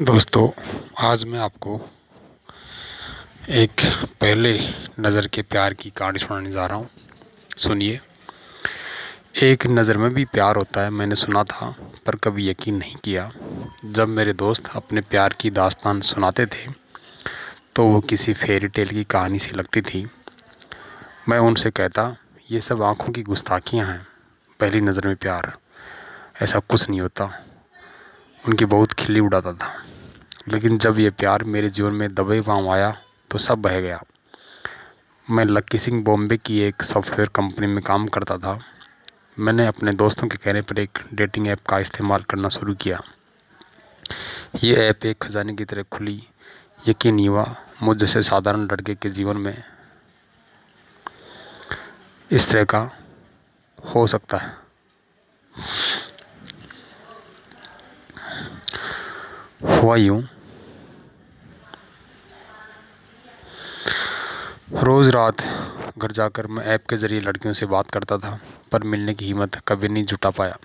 दोस्तों, आज मैं आपको एक पहले नज़र के प्यार की कहानी सुनाने जा रहा हूँ। सुनिए। एक नज़र में भी प्यार होता है, मैंने सुना था पर कभी यकीन नहीं किया। जब मेरे दोस्त अपने प्यार की दास्तान सुनाते थे तो वो किसी फेरी टेल की कहानी सी लगती थी। मैं उनसे कहता, ये सब आँखों की गुस्ताखियाँ हैं, पहली नज़र में प्यार ऐसा कुछ नहीं होता। उनकी बहुत खिल्ली उड़ाता था। लेकिन जब ये प्यार मेरे जीवन में दबे पाँव आया तो सब बह गया। मैं लक्की सिंह बॉम्बे की एक सॉफ्टवेयर कंपनी में काम करता था। मैंने अपने दोस्तों के कहने पर एक डेटिंग ऐप का इस्तेमाल करना शुरू किया। ये ऐप एक खजाने की तरह खुली। यकीन नहीं हुआ मुझ जैसे साधारण लड़के के जीवन में इस तरह का हो सकता है। हुआ यूँ, रोज़ रात घर जाकर मैं ऐप के ज़रिए लड़कियों से बात करता था, पर मिलने की हिम्मत कभी नहीं जुटा पाया,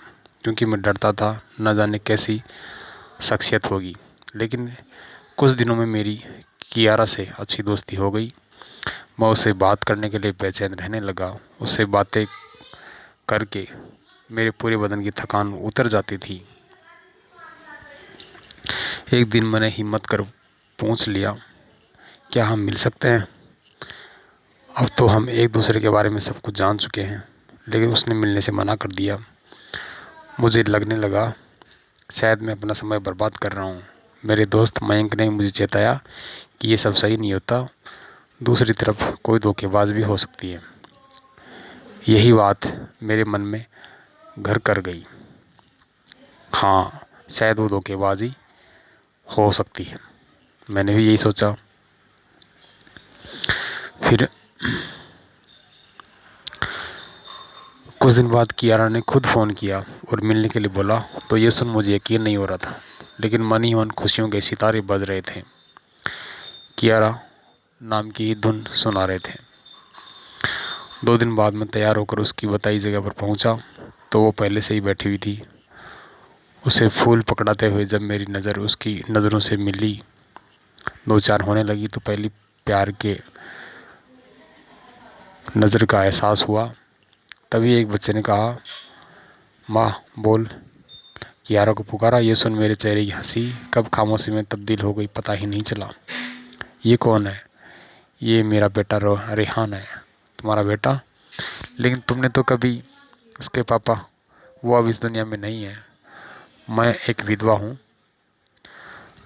क्योंकि मैं डरता था न जाने कैसी शख्सियत होगी। लेकिन कुछ दिनों में मेरी कियारा से अच्छी दोस्ती हो गई। मैं उससे बात करने के लिए बेचैन रहने लगा। उससे बातें करके मेरे पूरे बदन की थकान उतर जाती थी। एक दिन मैंने हिम्मत कर पूछ लिया, क्या हम मिल सकते हैं? अब तो हम एक दूसरे के बारे में सब कुछ जान चुके हैं। लेकिन उसने मिलने से मना कर दिया। मुझे लगने लगा शायद मैं अपना समय बर्बाद कर रहा हूँ। मेरे दोस्त मयंक ने मुझे चेताया कि ये सब सही नहीं होता। दूसरी तरफ कोई धोखेबाज भी हो सकती है। यही बात मेरे मन में घर कर गई। हाँ, शायद वो धोखेबाजी हो सकती है। मैंने भी यही सोचा। फिर कुछ दिन बाद कियारा ने खुद फ़ोन किया और मिलने के लिए बोला, तो ये सुन मुझे यकीन नहीं हो रहा था। लेकिन मन ही मन खुशियों के सितारे बज रहे थे। कियारा नाम की ही धुन सुना रहे थे। 2 दिन बाद मैं तैयार होकर उसकी बताई जगह पर पहुंचा तो वो पहले से ही बैठी हुई थी। उसे फूल पकड़ाते हुए जब मेरी नज़र उसकी नज़रों से मिली, दो चार होने लगी, तो पहली प्यार के नज़र का एहसास हुआ। तभी एक बच्चे ने कहा, माँ बोल। कियारा को पुकारा। ये सुन मेरे चेहरे की हंसी कब खामोशी में तब्दील हो गई पता ही नहीं चला। ये कौन है? ये मेरा बेटा रेहान है। तुम्हारा बेटा? लेकिन तुमने तो कभी उसके पापा। वो अब इस दुनिया में नहीं है। मैं एक विधवा हूँ।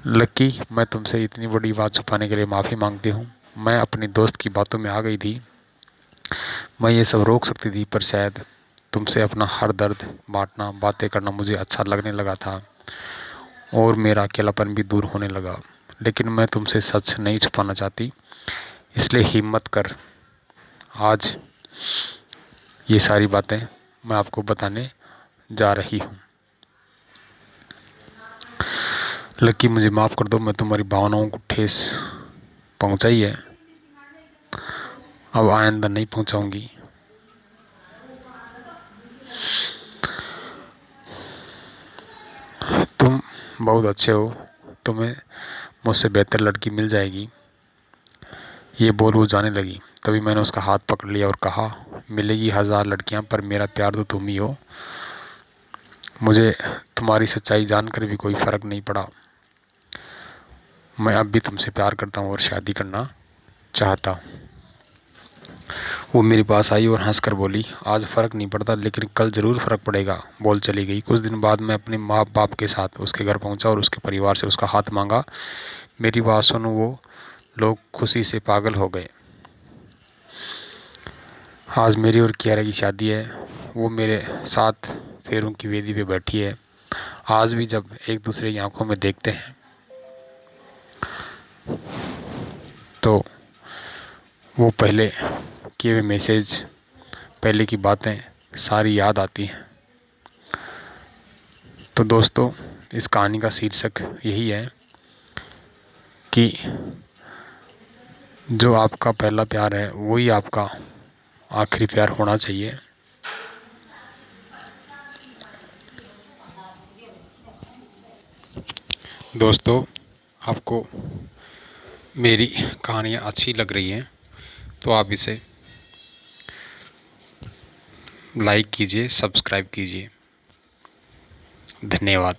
लक्की, मैं तुमसे इतनी बड़ी बात छुपाने के लिए माफ़ी मांगती हूँ। मैं अपनी दोस्त की बातों में आ गई थी। मैं ये सब रोक सकती थी, पर शायद तुमसे अपना हर दर्द बांटना, बातें करना मुझे अच्छा लगने लगा था और मेरा अकेलापन भी दूर होने लगा। लेकिन मैं तुमसे सच नहीं छुपाना चाहती, इसलिए हिम्मत कर। आज ये सारी बातें मैं आपको बताने जा रही हूँ। लक्की, मुझे माफ़ कर दो, मैं तुम्हारी भावनाओं को ठेस पहुँचाई है। अब आइंदा नहीं पहुँचाऊँगी। तुम बहुत अच्छे हो, तुम्हें मुझसे बेहतर लड़की मिल जाएगी। ये बोल वो जाने लगी। तभी मैंने उसका हाथ पकड़ लिया और कहा, मिलेगी 1000 लड़कियां, पर मेरा प्यार तो तुम ही हो। मुझे तुम्हारी सच्चाई जानकर भी कोई फ़र्क नहीं पड़ा। मैं अब भी तुमसे प्यार करता हूँ और शादी करना चाहता हूँ। वो मेरे पास आई और हंसकर बोली, आज फ़र्क नहीं पड़ता, लेकिन कल ज़रूर फ़र्क पड़ेगा, बोल चली गई। कुछ दिन बाद मैं अपने माँ बाप के साथ उसके घर पहुँचा और उसके परिवार से उसका हाथ मांगा। मेरी बात सुनो, वो लोग खुशी से पागल हो गए। आज मेरी और कियारा की शादी है। वो मेरे साथ फेरों की वेदी पे बैठी है। आज भी जब एक दूसरे की आंखों में देखते हैं तो वो पहले किए हुए मैसेज, पहले की बातें सारी याद आती हैं। तो दोस्तों, इस कहानी का शीर्षक यही है कि जो आपका पहला प्यार है वही आपका आखिरी प्यार होना चाहिए। दोस्तों, आपको मेरी कहानियाँ अच्छी लग रही हैं तो आप इसे लाइक कीजिए, सब्सक्राइब कीजिए। धन्यवाद।